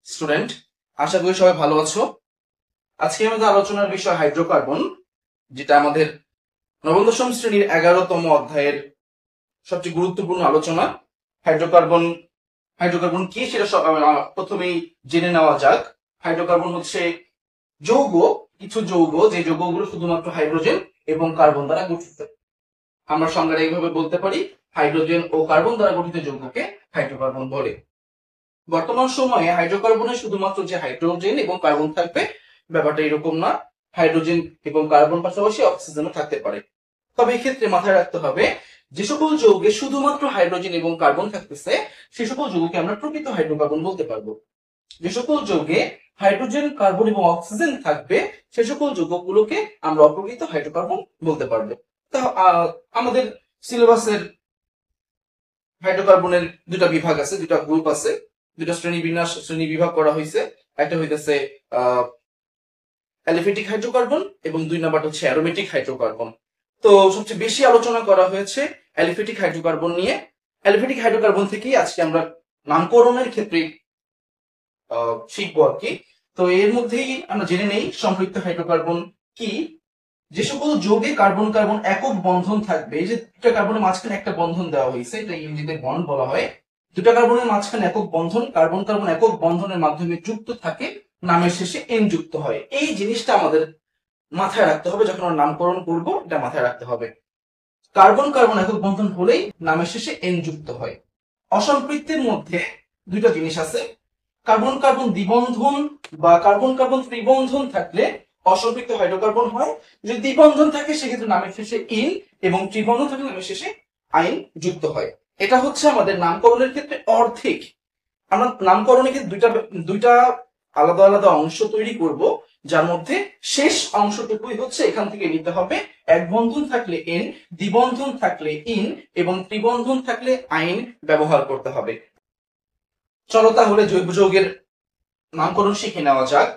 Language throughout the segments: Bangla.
স্টুডেন্ট, আশা করি সবাই ভালো আছো। আজকে আমাদের আলোচনার বিষয় হাইড্রোকার্বন, যেটা আমাদের নবম দশম শ্রেণীর 11তম অধ্যায়ের সবচেয়ে গুরুত্বপূর্ণ আলোচনা। হাইড্রোকার্বন হাইড্রোকার্বন কি সেটা প্রথমেই জেনে নেওয়া যাক। হাইড্রোকার্বন হচ্ছে যৌগ, কিছু যৌগ যে যৌগগুলো শুধুমাত্র হাইড্রোজেন এবং কার্বন দ্বারা গঠিত। আমরা সংজ্ঞাটা এইভাবে বলতে পারি, হাইড্রোজেন ও কার্বন দ্বারা গঠিত যৌগকে হাইড্রোকার্বন বলে। বর্তমান সময়ে হাইড্রোকার্বনে শুধুমাত্র যে হাইড্রোজেন এবং কার্বন থাকবে ব্যাপারটা এরকম না, হাইড্রোজেন এবং কার্বন পাশাপাশি অক্সিজেনও থাকতে পারে। তবে এক্ষেত্রে মাথায় রাখতে হবে, যে সকল যৌগে শুধুমাত্র হাইড্রোজেন এবং কার্বন থাকতেছে সে সকল যৌগকে আমরা প্রকৃত হাইড্রোকার্বন বলতে পারবো। যে সকল যৌগে হাইড্রোজেন, কার্বন এবং অক্সিজেন থাকবে সে সকল যৌগগুলোকে আমরা অপ্রকৃত হাইড্রোকার্বন বলতে পারবো। তা আমাদের সিলেবাসের হাইড্রোকার্বনের দুটা বিভাগ আছে, দুটা গ্রুপ আছে, দুটা শ্রেণী বিভাগ করা হয়েছে। একটা হইতেছে অ্যালিফেটিক হাইড্রোকার্বন এবং দুই নাম্বার হচ্ছে অ্যারোমেটিক হাইড্রোকার্বন। তো সবচেয়ে বেশি আলোচনা করা হয়েছে অ্যালিফেটিক হাইড্রোকার্বন নিয়ে। অ্যালিফেটিক হাইড্রোকার্বন থেকেই আজকে আমরা নামকরণের ক্ষেত্রে শিখবো আর কি। তো এর মধ্যেই আমরা জেনে নেই সম্পৃক্ত হাইড্রোকার্বন কি। যে সকল যৌগে কার্বন কার্বন একক বন্ধন থাকবে, এই যে দুটা কার্বনের মাঝখানে একটা বন্ধন দেওয়া হয়েছে, এটা ইংরেজিতে বন্ড বলা হয়। দুটা কার্বনের মাঝখানে একক বন্ধন, কার্বন কার্বন একক বন্ধনের মাধ্যমে যুক্ত থাকে, নামের শেষে এন যুক্ত হয়। এই জিনিসটা আমাদের মাথায় রাখতে হবে, যখন আমরা নামকরণ করব এটা মাথায় রাখতে হবে। কার্বন কার্বন একক বন্ধন হলেই নামের শেষে এন যুক্ত হয়। অসম্পৃক্তের মধ্যে দুইটা জিনিস আছে, কার্বন কার্বন দ্বিবন্ধন বা কার্বন কার্বন ত্রিবন্ধন থাকলে অসম্পৃক্ত হাইড্রোকার্বন হয়। যদি দ্বিবন্ধন থাকে সেক্ষেত্রে নামের শেষে ইন, এবং ত্রিবন্ধন থাকলে নামের শেষে আইন যুক্ত হয়। এটা হচ্ছে আমাদের নামকরণের ক্ষেত্রে অর্ধেক। আমরা নামকরণে ক্ষেত্রে দুইটা আলাদা আলাদা অংশ তৈরি করব, যার মধ্যে শেষ অংশটুকুই হচ্ছে এখান থেকে নিতে হবে। এক বন্ধন থাকলে এন, দ্বিবন্ধন থাকলে ইন এবং ত্রিবন্ধন থাকলে আইন ব্যবহার করতে হবে। চলো তাহলে জৈব যৌগের নামকরণ শিখে নেওয়া যাক।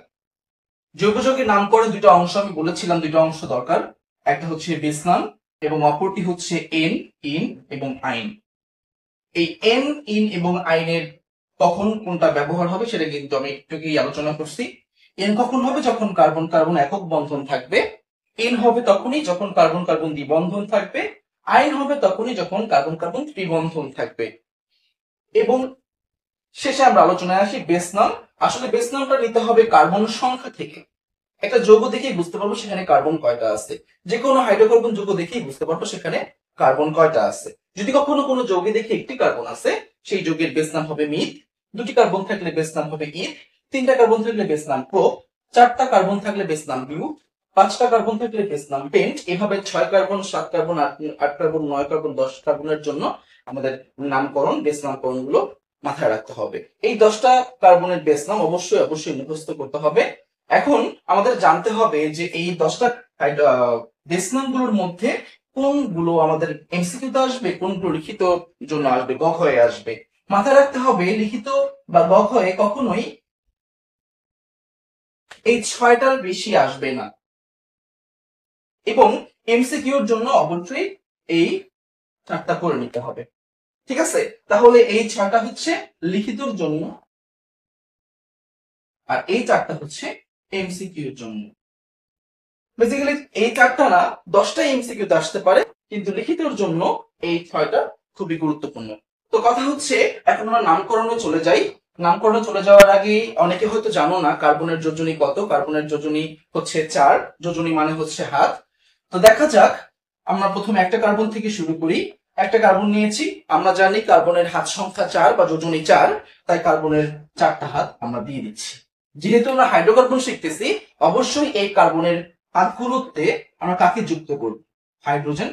জৈব যৌগের নামকরণ দুটো অংশ আমি বলেছিলাম, দুটো অংশ দরকার। একটা হচ্ছে বেস নাম এবং অপরটি হচ্ছে এন, ইন এবং আইন। এই এন, ইন এবং আইনের কখন কোনটা ব্যবহার হবে সেটা কিন্তু আমি একটু আলোচনা করছি। এন কখন হবে? যখন কার্বন কার্বন একক বন্ধন থাকবে। এন হবে তখনই যখন কার্বন কার্বন দ্বিবন্ধন থাকবে। আইন হবে তখনই যখন কার্বন কার্বন ত্রিবন্ধন থাকবে। এবং শেষে আমরা আলোচনায় আসি বেস নাম। আসলে বেস নামটা নিতে হবে কার্বন সংখ্যা থেকে। একটা যৌগ দেখেই বুঝতে পারবো সেখানে কার্বন কয়টা আছে। যে কোনো হাইড্রোকার্বন যৌগ দেখেই বুঝতে পারবো সেখানে কার্বন কয়টা আছে। যদি কখনো কোনো যৌগে দেখি একটি কার্বন আছে, সেই যৌগের বেস নাম হবে মিথ। দুটি কার্বন থাকলে বেস নাম হবে ইথ। তিনটা কার্বন থাকলে বেস নাম প্রো। চারটা কার্বন থাকলে বেস নাম বিউ। পাঁচটা কার্বন থাকলে বেস নাম পেন্ট। এভাবে 6 কার্বন, 7 কার্বন, 8 কার্বন, 9 কার্বন, 10 কার্বনের জন্য আমাদের নামকরণ, বেস নামকরণ গুলো মাথায় রাখতে হবে। এই 10টা কার্বনের বেস নাম অবশ্যই অবশ্যই মুখস্থ করতে হবে। এখন আমাদের জানতে হবে যে এই 10টা বেস নামগুলোর মধ্যে কোনগুলো আমাদের এমসিকিউতে আসবে, কোনগুলো লিখিত জন্য আসবে, গ হয়ে আসবে। মাথায় রাখতে হবে লিখিত বা গ হয়ে কখনোই এই 6টার বেশি আসবে না, এবং এমসিকিউর জন্য অবশ্যই এই 4টা করে নিতে হবে। ঠিক আছে, তাহলে এই 6টা হচ্ছে লিখিতর জন্য আর এই 4টা হচ্ছে এমসিকিউর জন্য। বেসিক্যালি এই 4টা না 10টা এমসিকিউতে আসতে পারে, কিন্তু লিখিতর জন্য এই 6টা খুবই গুরুত্বপূর্ণ। তো কথা হচ্ছে এখন আমরা নামকরণে চলে যাই। নামকরণে চলে যাওয়ার আগে অনেকে হয়তো জানো না কার্বনের যোজনী কত। কার্বনের যোজনী হচ্ছে 4। যোজনী মানে হচ্ছে হাত। তো দেখা যাক, আমরা প্রথমে একটা কার্বন থেকে শুরু করি। একটা কার্বন নিয়েছি, আমরা জানি কার্বনের হাত সংখ্যা 4 বা যোজনী 4, তাই কার্বনের 4টা হাত আমরা দিয়ে দিচ্ছি। যেহেতু আমরা হাইড্রোকার্বন শিখতেছি, অবশ্যই এই কার্বনের হাতগুলোতে আমরা কাকে যুক্ত করব? হাইড্রোজেন।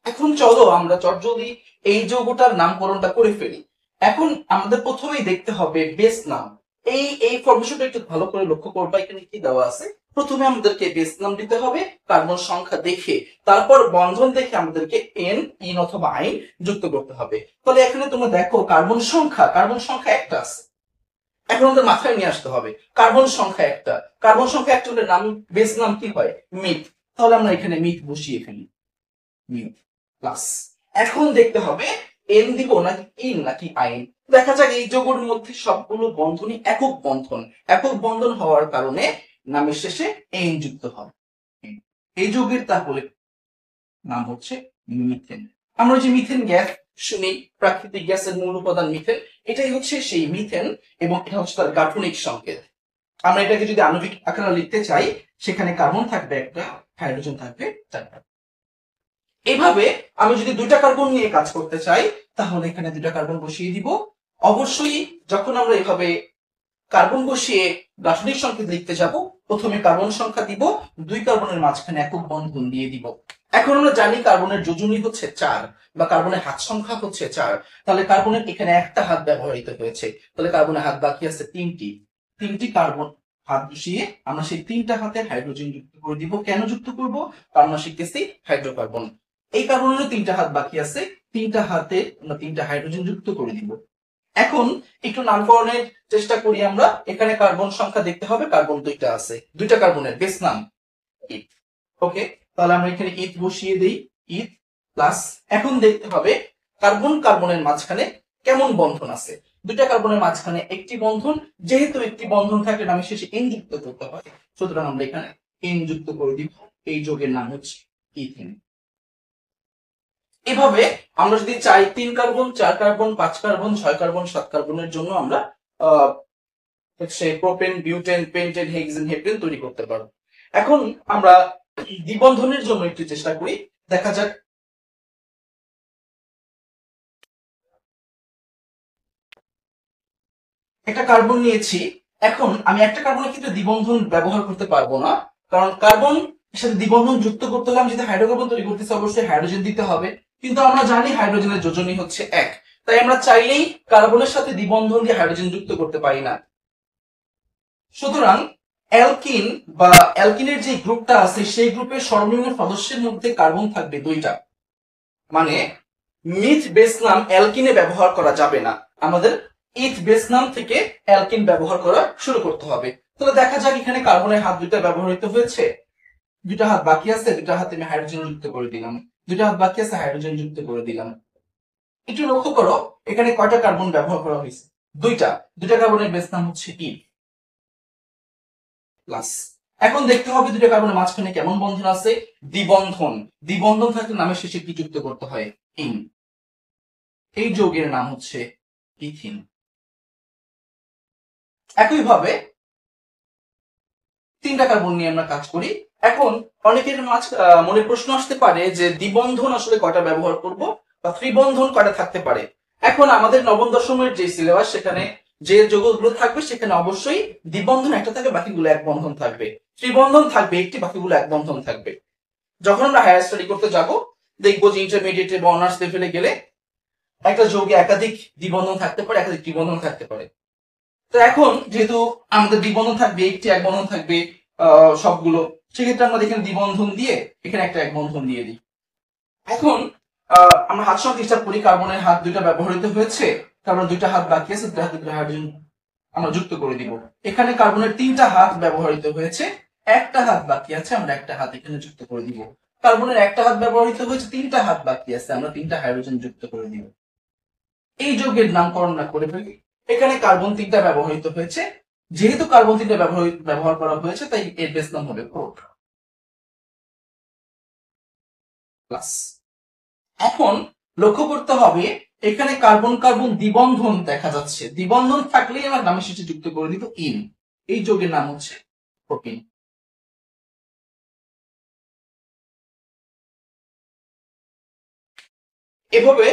এখন চলো আমরা চটজলদি এই যৌগটার নামকরণটা করে ফেলি। এখন আমাদের প্রথমেই দেখতে হবে বেস নাম। এই ফরমেশনটা একটু ভালো করে লক্ষ্য করবা, এখানে কি দেওয়া আছে। প্রথমে আমাদেরকে বেস নাম দিতে হবে কার্বন সংখ্যা দেখে, তারপর বন্ধন দেখে আমাদেরকে এন, ইন অথবা আইন যুক্ত করতে হবে। তাহলে এখানে তোমরা দেখো কার্বন সংখ্যা একটা আছে। এখন আমাদের মাথায় নিয়ে আসতে হবে কার্বন সংখ্যা একটা। কার্বন সংখ্যা একটা হলে নাম, বেস নাম কি হয়? মিথ। তাহলে আমরা এখানে মিথ বসিয়ে ফেলি, মিথ প্লাস। এখন দেখতে হবে এন দিব নাকি ইন নাকি আইন। দেখা যাক এই যৌগের মধ্যে সবগুলো বন্ধনই একক বন্ধন। একক বন্ধন হওয়ার কারণে নামের শেষে এন যুক্ত হয়। এই যৌগের তাহলে নাম হচ্ছে মিথেন। আমরা যে মিথেন গ্যাস শুনি, প্রাকৃতিক গ্যাসের মূল উপাদান মিথেন, এটাই হচ্ছে সেই মিথেন এবং এটা হচ্ছে তার গাঠনিক সংকেত। আমরা এটাকে যদি আণবিক আকারে লিখতে চাই, সেখানে কার্বন থাকবে একটা, হাইড্রোজেন থাকবে চারটা। এইভাবে আমি যদি দুইটা কার্বন নিয়ে কাজ করতে চাই, তাহলে এখানে দুইটা কার্বন বসিয়ে দিব। অবশ্যই যখন আমরা এভাবে কার্বন বসিয়ে গাঠনিক সংকেত লিখতে যাব, প্রথমে কার্বন সংখ্যা দিব, দুই কার্বনের মাঝখানে একক বন্ধন দিয়ে দিব। এখন আমরা জানি কার্বনের যোজনী হচ্ছে 4 বা কার্বনের হাত সংখ্যা হচ্ছে 4, তাহলে কার্বনের এখানে একটা হাত ব্যবহৃত হয়েছে, তাহলে কার্বনের হাত বাকি আছে তিনটি কার্বন হাত বসিয়ে আমরা সেই তিনটা হাতে হাইড্রোজেন যুক্ত করে দিব। কেন যুক্ত করব? কারণ আমরা শিখতেছি হাইড্রোকার্বন। এই কার্বনেরও তিনটা হাত বাকি আছে, তিনটা হাতে আমরা তিনটা হাইড্রোজেন যুক্ত করে দিব। এখন একটু নামকরণের চেষ্টা করি আমরা। এখানে কার্বন সংখ্যা দেখতে হবে, কার্বন দুইটা আছে, দুইটা কার্বনের বেস নাম ইথ। ওকে, তাহলে আমরা এখানে ইথ বসিয়ে দেই, ইথ প্লাস। এখন দেখতে হবে কার্বন কার্বনের মাঝখানে কেমন বন্ধন আছে। দুইটা কার্বনের মাঝখানে একটি বন্ধন, যেহেতু একটি বন্ধন থাকলে নামের শেষে এন যুক্ত করতে হয়, সুতরাং আমরা এখানে এন যুক্ত করে দিব। এই যৌগের নাম হচ্ছে ইথেন। এভাবে আমরা যদি চাই 3 কার্বন, 4 কার্বন, 5 কার্বন, 6 কার্বন, 7 কার্বনের জন্য আমরা propane, butane, pentane, hexane, heptane তৈরি করতে পারবো। এখন আমরা দ্বিবন্ধনের জন্য একটু চেষ্টা করি, দেখা যাক। একটা কার্বন নিয়েছি, এখন আমি একটা কার্বনের ক্ষেত্রে দ্বিবন্ধন ব্যবহার করতে পারবো না, কারণ কার্বন সাথে দ্বিবন্ধন যুক্ত করতে হলে আমি যদি হাইড্রোকার্বন তৈরি করতেছি, অবশ্যই হাইড্রোজেন দিতে হবে, কিন্তু আমরা জানি হাইড্রোজেনের যোজনী হচ্ছে 1, তাই আমরা চাইলেই কার্বনের সাথে দ্বিবন্ধন দিয়ে হাইড্রোজেন যুক্ত করতে পারি না। সুতরাং অ্যালকিন বা অ্যালকিনের যে গ্রুপটা আছে, সেই গ্রুপের সর্বনিম্ন সদস্যের মধ্যে কার্বন থাকবে 2টা, মানে মিথ বেস নাম অ্যালকিনে ব্যবহার করা যাবে না, আমাদের ইথ বেস নাম থেকে অ্যালকিন ব্যবহার করা শুরু করতে হবে। তাহলে দেখা যাক এখানে কার্বনের হাত দুইটা ব্যবহৃত হয়েছে, দুইটা হাত বাকি আছে, দুইটা হাতে আমি হাইড্রোজেন যুক্ত করে দিলাম, দুইটা হাত বাকি আছে, হাইড্রোজেন যুক্ত করে দিলাম। একটু লক্ষ্য করো এখানে কয়টা কার্বন ব্যবহার করা হয়েছে? দুইটা কার্বনের বেস নাম হচ্ছে ইথ প্লাস। এখন দেখতে হবে দুইটা কার্বনের মাঝখানে কেমন বন্ধন আছে। দ্বিবন্ধন থাকলে নামের শেষে কি যুক্ত করতে হয়? ইন। এই যৌগের নাম হচ্ছে ইথিন। একইভাবে 3টা কার্বন নিয়ে আমরা কাজ করি। এখন অনেকের মনে প্রশ্ন আসতে পারে যে দ্বিবন্ধন আসলে কয়টা ব্যবহার করব বা ত্রিবন্ধন কয়টা থাকতে পারে। এখন আমাদের নবম দশমের যে সিলেবাস, সেখানে যে যৌগগুলো থাকবে সেখানে অবশ্যই দ্বিবন্ধন একটা থাকবে, বাকিগুলো এক বন্ধন থাকবে। ত্রিবন্ধন থাকবে একটি, বাকিগুলো এক বন্ধন থাকবে। যখন আমরা হায়ার স্টাডি করতে যাব, দেখবো যে ইন্টারমিডিয়েটে বা অনার্স লেভেলে গেলে একটা যৌগে একাধিক দ্বিবন্ধন থাকতে পারে, একাধিক ত্রিবন্ধন থাকতে পারে। তো এখন যেহেতু আমাদের দ্বিবন্ধন থাকবে একটি, এক বন্ধন থাকবে সবগুলো, সেক্ষেত্রে আমরা এখানে দ্বিবন্ধন দিয়ে এখানে একটা এক বন্ধন দিয়ে দিই। এখন আমরা হাত সংখ্যা হিসাব করি, কার্বনের হাত দুইটা ব্যবহৃত হয়েছে, কার্বন দুইটা হাত বাকি আছে, দুইটা হাতে হাইড্রোজেন আমরা যুক্ত করে দিব। এখানে কার্বনের 3টা হাত ব্যবহৃত হয়েছে, একটা হাত বাকি আছে, আমরা একটা হাত এখানে যুক্ত করে দিব। কার্বনের একটা হাত ব্যবহৃত হয়েছে, 3টা হাত বাকি আছে, আমরা 3টা হাইড্রোজেন যুক্ত করে দিব। এই যৌগের নামকরণ না করে ফেলি। এখানে কার্বন 3টা ব্যবহৃত হয়েছে, যেহেতু কার্বন 3টা ব্যবহার করা হয়েছে, তাই এর বেস নাম হবে প্রোপ প্লাস। এখন লক্ষ্য করতে হবে এখানে কার্বন কার্বন দ্বিবন্ধন দেখা যাচ্ছে, দ্বিবন্ধন থাকলেই আমার নামের শেষে যুক্ত করে দিব ইন। এই যৌগের নাম হচ্ছে প্রোপিন। এভাবে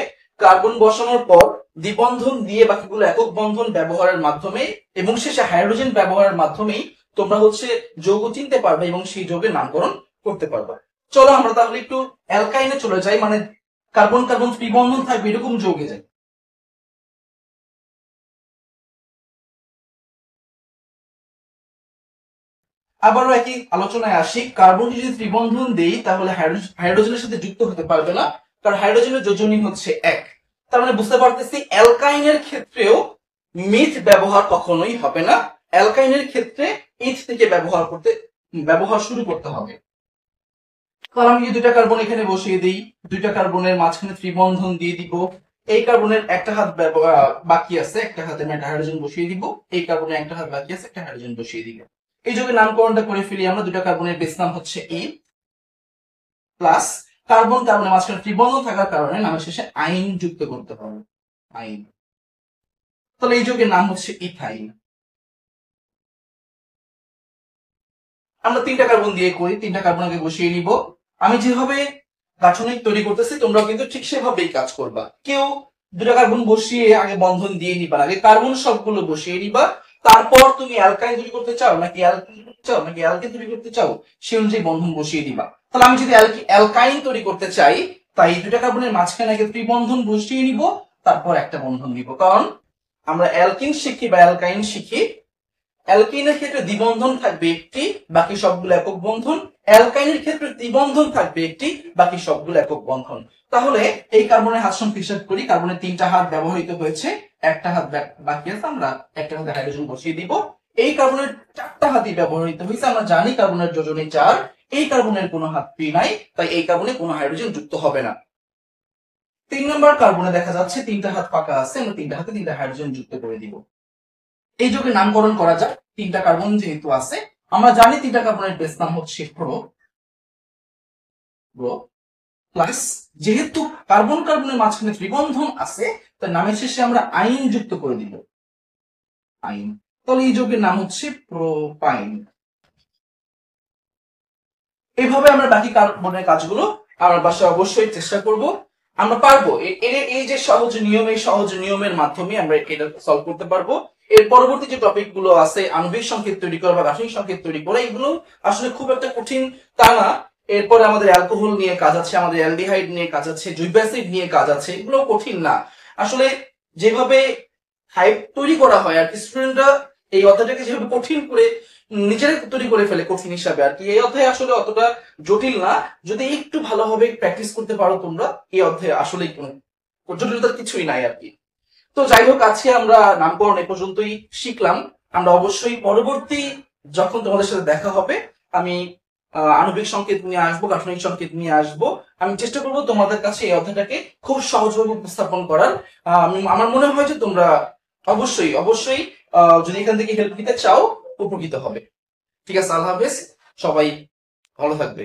কার্বন বসানোর পর দ্বিবন্ধন দিয়ে বাকিগুলো একক বন্ধন ব্যবহারের মাধ্যমে এবং শেষে হাইড্রোজেন ব্যবহারের মাধ্যমেই তোমরা হচ্ছে যৌগ চিনতে পারবে এবং সেই যৌগের নামকরণ করতে পারবে। চলো আমরা তাহলে একটু অ্যালকাইনে চলে যাই, মানে কার্বন কার্বন ত্রিবন্ধন থাকবে এরকম যৌগে যাই। আবারও একই আলোচনায় আসি। কার্বন যদি ত্রিবন্ধন দেই তাহলে হাইড্রোজেনের সাথে যুক্ত হতে পারবে না, কারণ হাইড্রোজেনের যোজনী হচ্ছে 1। তার মানে বুঝতে পারতেছি অ্যালকাইনের ক্ষেত্রেও মিথ ব্যবহার কখনোই হবে না, অ্যালকাইনের ক্ষেত্রে ইথ থেকে ব্যবহার শুরু করতে হবে। কারণ আমি দুইটা কার্বন এখানে বসিয়ে দিই, দুইটা কার্বনের মাঝখানে ত্রিবন্ধন দিয়ে দিব, এই কার্বনের একটা হাত বাকি আছে, একটা হাতে আমি একটা হাইড্রোজেন বসিয়ে দিব। এই কার্বনের একটা হাত বাকি আছে, একটা হাইড্রোজেন বসিয়ে দিব। এই যোগের নামকরণটা করে ফেলি আমরা। দুটা কার্বনের বেস নাম হচ্ছে ইথ, প্লাস কার্বন কার্বনের মাঝখানে ত্রিবন্ধন থাকার কারণে নামের শেষে আইন যুক্ত করতে হবে, আইন। তাহলে এই যোগের নাম হচ্ছে ইথাইন। আমরা তিনটা কার্বন দিয়ে করি, তিনটা কার্বন আগে বসিয়ে নিব। আমি যেভাবে গাঠনিক তৈরি করতেছি তোমরা কিন্তু ঠিক সেভাবেই কাজ করবা। কেউ দুটা কার্বন বসিয়ে আগে বন্ধন দিয়ে নিবা, আগে কার্বন সবগুলো বসিয়ে নিবা, তারপর তুমি অ্যালকাইন তৈরি করতে চাও নাকি অ্যালকেন তৈরি করতে চাও সেই অনুযায়ী বন্ধন বসিয়ে দিবা। তাহলে আমি যদি অ্যালকাইন তৈরি করতে চাই, তাই দুটা কার্বনের মাঝখানে আগে ত্রিবন্ধন বসিয়ে নিব, তারপর একটা বন্ধন দিব। কারণ আমরা অ্যালকিন শিখি বা অ্যালকাইন শিখি, অ্যালকিনের ক্ষেত্রে দ্বিবন্ধন থাকবে একটি, বাকি সবগুলো একক বন্ধন। অ্যালকাইনের ক্ষেত্রে দ্বিবন্ধন থাকবে একটি, বাকি সবগুলো একক বন্ধন। তাহলে এই কার্বনের হাত সংখ্যা হিসাব করি। কার্বনের তিনটা হাত ব্যবহৃত হয়েছে, একটা হাত বাকি আছে, আমরা একটা হাতে হাইড্রোজেন বসিয়ে দিব। এই কার্বনের চারটা হাতই ব্যবহৃত হয়েছে, আমরা জানি কার্বনের যোজনী 4। এই কার্বনের কোনো হাত ফ্রি নাই, তাই এই কার্বনে কোনো হাইড্রোজেন যুক্ত হবে না। 3 নম্বর কার্বনে দেখা যাচ্ছে তিনটা হাত ফাঁকা আছে, আমরা তিনটা হাতে তিনটা হাইড্রোজেন যুক্ত করে দিব। এই যোগের নামকরণ করা যাক। তিনটা কার্বন যেহেতু আছে, আমরা জানি তিনটা কার্বনের বেস নাম হচ্ছে প্রো, প্লাস যেহেতু কার্বন কার্বনের মাঝখানে ত্রিবন্ধন আছে, তার নামের শেষে আমরা আইন যুক্ত করে দিব, আইন। তাহলে এই যোগের নাম হচ্ছে প্রোপাইন। এইভাবে আমরা বাকি কার্বনের কাজগুলো আমরা বাসায় অবশ্যই চেষ্টা করব, আমরা পারবো। এই যে সহজ নিয়ম, এই সহজ নিয়মের মাধ্যমে আমরা এটা সলভ করতে পারবো। এর পরবর্তী যে টপিক গুলো আছে, আণবিক সংকেত তৈরি করা বা রাসায়নিক সংকেত তৈরি করা, এগুলো আসলে খুব একটা কঠিন তা না। এরপরে আমাদের অ্যালকোহল নিয়ে কাজ আছে, আমাদের অ্যালডিহাইড নিয়ে কাজ আছে, জৈব অ্যাসিড নিয়ে কাজ আছে, এগুলো কঠিন না আসলে। যেভাবে হাইপ তৈরি করা হয় আর কি, স্টুডেন্টরা এই অধ্যায়টাকে যেভাবে কঠিন করে নিজেরাই তৈরি করে ফেলে কঠিন হিসাবে আর কি। এই অধ্যায় আসলে অতটা জটিল না, যদি একটু ভালোভাবে প্র্যাকটিস করতে পারো তোমরা, এই অধ্যায় আসলে কোনো জটিলতার কিছুই নাই আর কি। তো যাই হোক, আজকে আমরা নামকরণ এ পর্যন্তই শিখলাম। আমরা অবশ্যই পরবর্তী যখন তোমাদের সাথে দেখা হবে, আমি আণবিক সংকেত নিয়ে আসবো, গাঠনিক সংকেত নিয়ে আসবো। আমি চেষ্টা করবো তোমাদের কাছে এই অধ্যায়টাকে খুব সহজভাবে উপস্থাপন করার। আমার মনে হয় যে তোমরা অবশ্যই অবশ্যই যদি এখান থেকে হেল্প নিতে চাও উপকৃত হবে। ঠিক আছে, আল্লাহ হাফেজ, সবাই ভালো থাকবে।